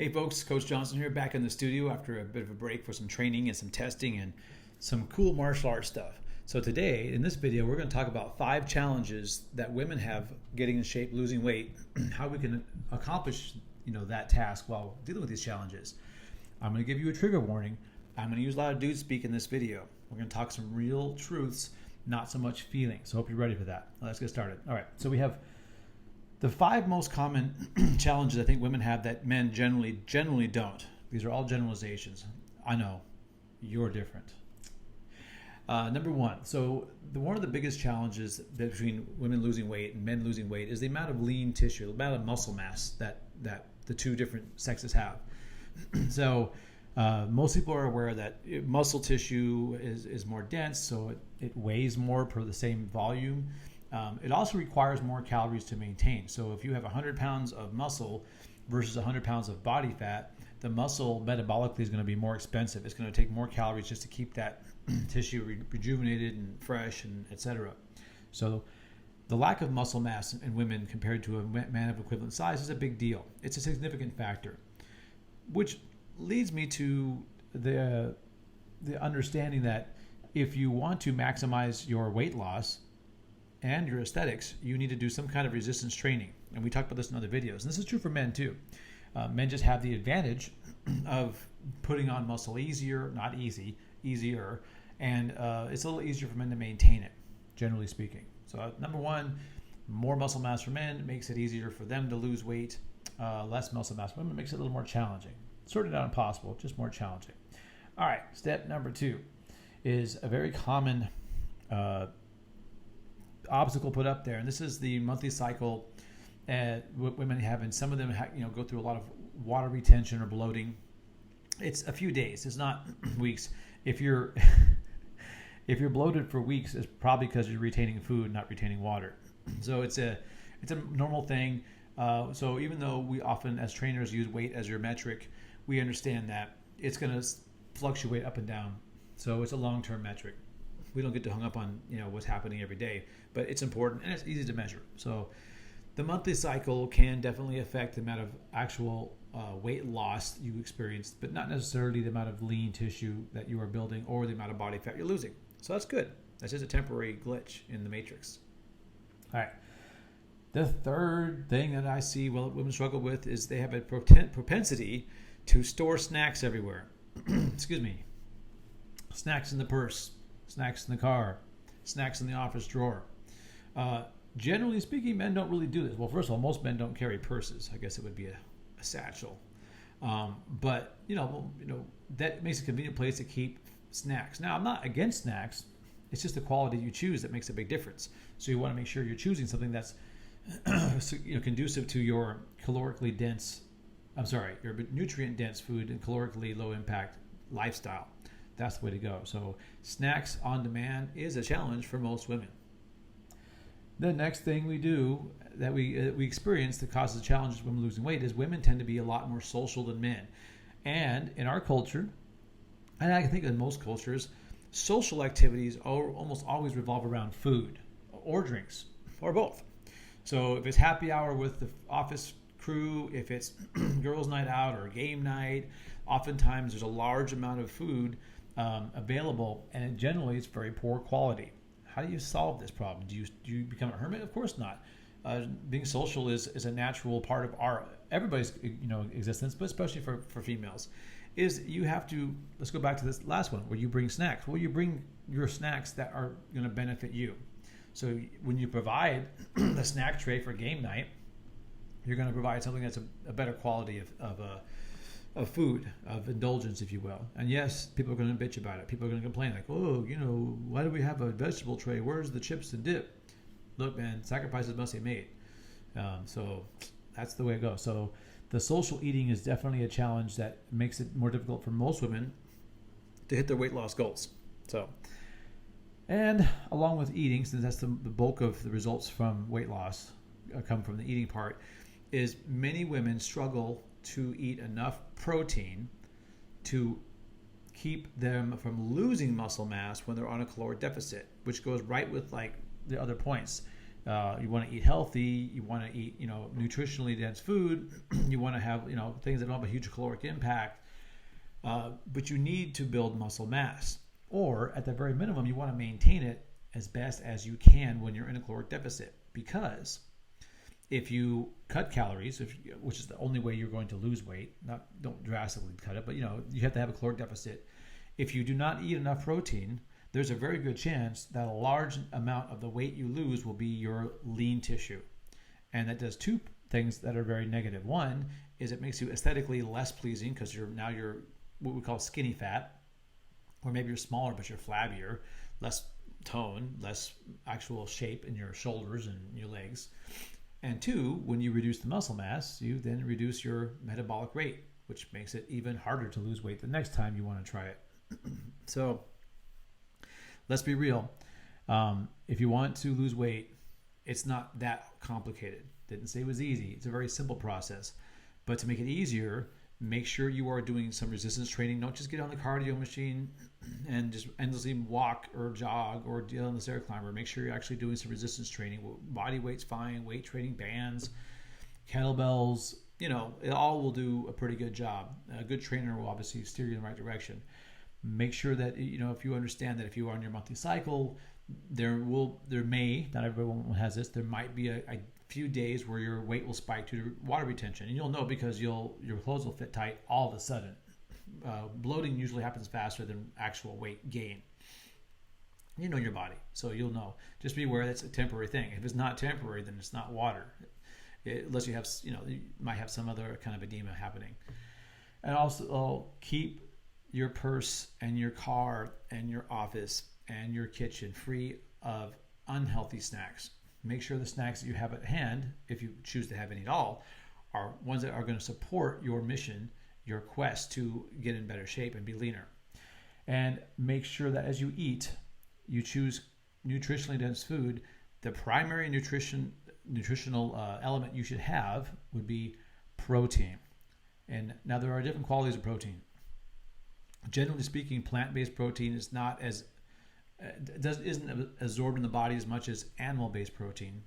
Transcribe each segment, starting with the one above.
Hey folks, Coach Johnson here, back in the studio after a bit of a break for some training and some testing and some cool martial arts stuff. So today, in this video, we're going to talk about 5 challenges that women have getting in shape, losing weight, how we can accomplish that task while dealing with these challenges. I'm going to give you a trigger warning. I'm going to use a lot of dude speak in this video. We're going to talk some real truths, not so much feelings. So hope you're ready for that. Let's get started. All right, so we have the 5 most common challenges I think women have that men generally don't. These are all generalizations. I know, you're different. Number 1, so one of the biggest challenges between women losing weight and men losing weight is the amount of lean tissue, the amount of muscle mass that the two different sexes have. So most people are aware that muscle tissue is more dense, so it weighs more per the same volume. It also requires more calories to maintain. So if you have 100 pounds of muscle versus 100 pounds of body fat, the muscle metabolically is going to be more expensive. It's going to take more calories just to keep that tissue rejuvenated and fresh, and etc. So the lack of muscle mass in women compared to a man of equivalent size is a big deal. It's a significant factor, which leads me to the understanding that if you want to maximize your weight loss and your aesthetics, you need to do some kind of resistance training. And we talked about this in other videos. And this is true for men too. Men just have the advantage of putting on muscle easier, not easy, easier. And it's a little easier for men to maintain it, generally speaking. So number 1, more muscle mass for men makes it easier for them to lose weight. Less muscle mass for women makes it a little more challenging. Sort of not impossible, just more challenging. All right, step number 2 is a very common obstacle put up there, and this is the monthly cycle women have, and some of them go through a lot of water retention or bloating. It's a few days, it's not weeks. If you're bloated for weeks, it's probably because you're retaining food, not retaining water. So it's a normal thing. So even though we often as trainers use weight as your metric, we understand that it's going to fluctuate up and down. So it's a long-term metric. We don't get to hung up on what's happening every day, but it's important and it's easy to measure. So the monthly cycle can definitely affect the amount of actual weight loss you experience, but not necessarily the amount of lean tissue that you are building or the amount of body fat you're losing. So that's good. That's just a temporary glitch in the matrix. All right. The third thing that I see women struggle with is they have a propensity to store snacks everywhere. Excuse me. Snacks in the purse. Snacks in the car, snacks in the office drawer. Generally speaking, men don't really do this. Well, first of all, most men don't carry purses. I guess it would be a satchel. But that makes a convenient place to keep snacks. Now, I'm not against snacks. It's just the quality you choose that makes a big difference. So you want to make sure you're choosing something that's conducive to your your nutrient dense food and calorically low impact lifestyle. That's the way to go. So snacks on demand is a challenge for most women. The next thing we do that we experience that causes challenges when losing weight is women tend to be a lot more social than men. And in our culture, and I think in most cultures, social activities almost always revolve around food or drinks or both. So if it's happy hour with the office crew, if it's girls' night out or game night, oftentimes there's a large amount of food available, and generally it's very poor quality. How do you solve this problem? Do you become a hermit? Of course not. Being social is a natural part of everybody's existence, but especially for females. Is you have to, let's go back to this last one where you bring snacks. Well, you bring your snacks that are going to benefit you. So when you provide a snack tray for game night, you're going to provide something that's a better quality of food, of indulgence, if you will. And yes, people are going to bitch about it. People are going to complain like, oh, why do we have a vegetable tray? Where's the chips and dip? Look, man, sacrifices must be made. So that's the way it goes. So the social eating is definitely a challenge that makes it more difficult for most women to hit their weight loss goals. And along with eating, since that's the bulk of the results from weight loss come from the eating part, is many women struggle to eat enough protein to keep them from losing muscle mass when they're on a caloric deficit, which goes right with like the other points. You want to eat healthy. You want to eat, nutritionally dense food. You want to have, things that don't have a huge caloric impact. But you need to build muscle mass. Or at the very minimum, you want to maintain it as best as you can when you're in a caloric deficit. Because if you cut calories, which is the only way you're going to lose weight, don't drastically cut it, but you have to have a caloric deficit. If you do not eat enough protein, there's a very good chance that a large amount of the weight you lose will be your lean tissue. And that does two things that are very negative. One is it makes you aesthetically less pleasing because you're what we call skinny fat, or maybe you're smaller but you're flabbier, less tone, less actual shape in your shoulders and your legs. And two, when you reduce the muscle mass, you then reduce your metabolic rate, which makes it even harder to lose weight the next time you want to try it. So let's be real. If you want to lose weight, it's not that complicated. Didn't say it was easy. It's a very simple process. But to make it easier, make sure you are doing some resistance training. Don't just get on the cardio machine and just endlessly walk or jog or deal on the stair climber. Make sure you're actually doing some resistance training. Body weight's fine, weight training bands, kettlebells, it all will do a pretty good job. A good trainer will obviously steer you in the right direction. Make sure that, if you understand that if you are on your monthly cycle, there may, not everyone has this, there might be a few days where your weight will spike due to water retention. And you'll know because your clothes will fit tight all of a sudden. Bloating usually happens faster than actual weight gain. You know your body, so you'll know. Just be aware that's a temporary thing. If it's not temporary, then it's not water. Unless you have, you might have some other kind of edema happening. And also keep your purse and your car and your office and your kitchen free of unhealthy snacks. Make sure the snacks that you have at hand, if you choose to have any at all, are ones that are going to support your mission, your quest to get in better shape and be leaner. And make sure that as you eat, you choose nutritionally dense food. The primary nutritional element you should have would be protein. And now there are different qualities of protein. Generally speaking, plant-based protein is not as isn't absorbed in the body as much as animal-based protein.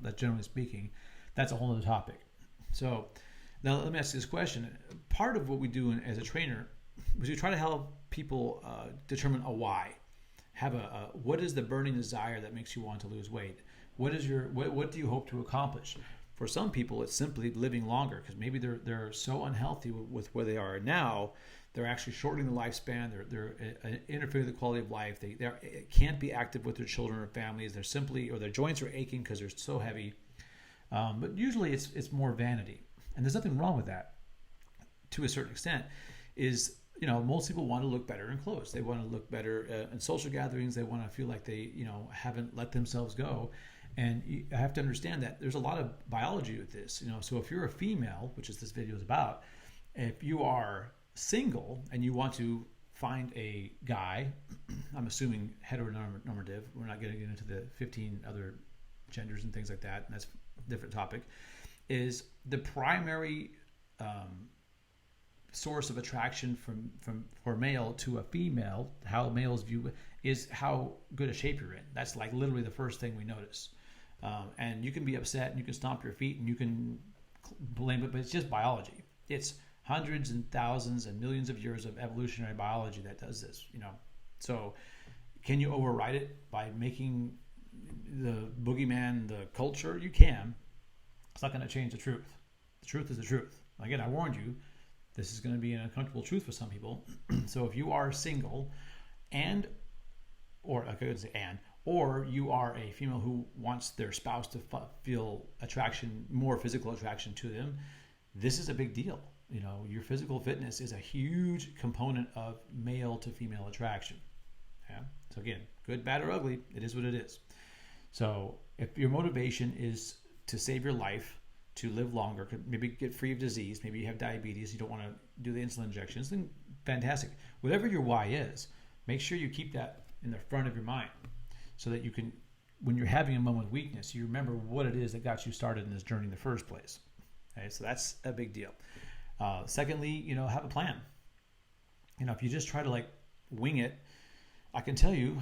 That generally speaking, that's a whole other topic. So now let me ask you this question. Part of what we do as a trainer is we try to help people determine a why. Have what is the burning desire that makes you want to lose weight? What do you hope to accomplish? For some people, it's simply living longer because maybe they're so unhealthy with where they are now. They're actually shortening the lifespan. They're interfering with the quality of life. They can't be active with their children or families. They're simply, or their joints are aching because they're so heavy. But usually it's more vanity, and there's nothing wrong with that. To a certain extent, most people want to look better in clothes. They want to look better in social gatherings. They want to feel like they haven't let themselves go. And you have to understand that there's a lot of biology with this. So if you're a female, which is this video is about, if you are single and you want to find a guy, I'm assuming heteronormative, we're not going to get into the 15 other genders and things like that, and that's a different topic, is the primary source of attraction for male to a female, how males view it, is how good a shape you're in. That's like literally the first thing we notice. And you can be upset and you can stomp your feet and you can blame it, but it's just biology. It's hundreds and thousands and millions of years of evolutionary biology that does this, So can you override it by making the boogeyman the culture? You can. It's not going to change the truth. The truth is the truth. Again, I warned you, this is going to be an uncomfortable truth for some people. So if you are single or you are a female who wants their spouse to feel attraction, more physical attraction to them, this is a big deal. Your physical fitness is a huge component of male to female attraction. Yeah. So again, good, bad, or ugly, it is what it is. So if your motivation is to save your life, to live longer, maybe get free of disease, maybe you have diabetes, you don't want to do the insulin injections, then fantastic. Whatever your why is, make sure you keep that in the front of your mind so that you can, when you're having a moment of weakness, you remember what it is that got you started in this journey in the first place. Okay, so that's a big deal. Secondly, have a plan. If you just try to wing it, I can tell you,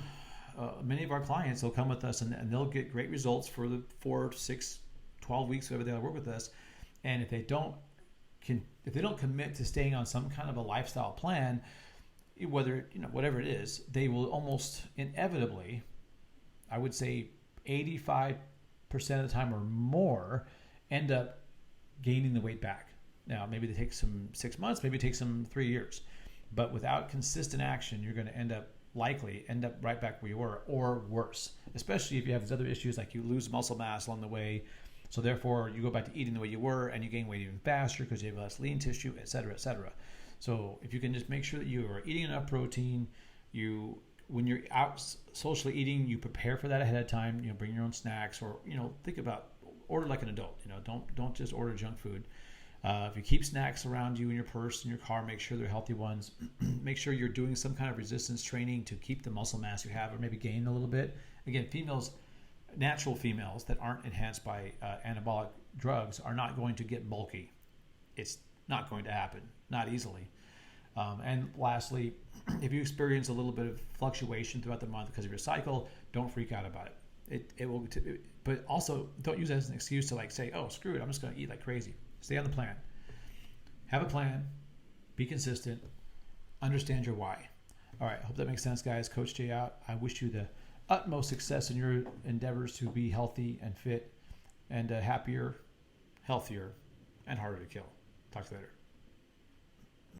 many of our clients, they'll come with us and they'll get great results for the 4, 6, 12 weeks, whatever they'll work with us. And if they don't commit to staying on some kind of a lifestyle plan, whether, whatever it is, they will almost inevitably, I would say 85% of the time or more, end up gaining the weight back. Now, maybe they take some 6 months, maybe it takes them 3 years. But without consistent action, you're going to likely end up right back where you were, or worse, especially if you have these other issues like you lose muscle mass along the way. So therefore, you go back to eating the way you were and you gain weight even faster because you have less lean tissue, et cetera, et cetera. So if you can just make sure that you are eating enough protein, when you're out socially eating, you prepare for that ahead of time. Bring your own snacks, or think about order like an adult. Don't just order junk food. If you keep snacks around you in your purse, in your car, make sure they're healthy ones. Make sure you're doing some kind of resistance training to keep the muscle mass you have, or maybe gain a little bit. Again, natural females that aren't enhanced by anabolic drugs are not going to get bulky. It's not going to happen, not easily. And lastly, if you experience a little bit of fluctuation throughout the month because of your cycle, don't freak out about it. But also don't use it as an excuse to say, oh, screw it, I'm just going to eat like crazy. Stay on the plan. Have a plan. Be consistent. Understand your why. All right. Hope that makes sense, guys. Coach Jay out. I wish you the utmost success in your endeavors to be healthy and fit and happier, healthier, and harder to kill. Talk to you later.